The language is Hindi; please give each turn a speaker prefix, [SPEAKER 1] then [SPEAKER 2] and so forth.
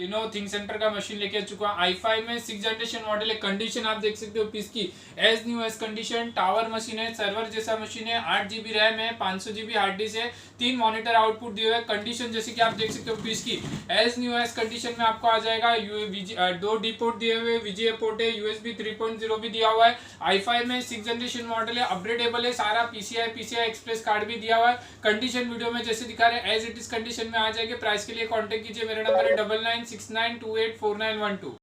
[SPEAKER 1] लिनो थिंक सेंटर का मशीन लेके आ चुका है। i5 में 6 जनरेशन मॉडल है। कंडीशन आप देख सकते हो पीस की as new age condition. Tower machine है, सर्वर जैसा मशीन है। 8 GB रैम है, 500 GB हार्ड डिस्क है, 3 मॉनिटर आउटपुट दिए हुए है। कंडीशन जैसे कि आप देख सकते हो पीस की एज न्यू एज कंडीशन में आपको आ जाएगा। 2 डी पोर्ट दिए हुए, VGA पोर्ट है, USB 3.0 भी दिया हुआ है। i5 में 6 जनरेशन मॉडल है, अपग्रेडेबल है सारा। PCI एक्सप्रेस कार्ड भी दिया हुआ है। कंडीशन वीडियो में जैसे दिखा रहे हैं एज इट इज कंडीशन में आ जाएगी। प्राइस के लिए कॉन्टेक्ट कीजिए, मेरा नंबर है 9969284912।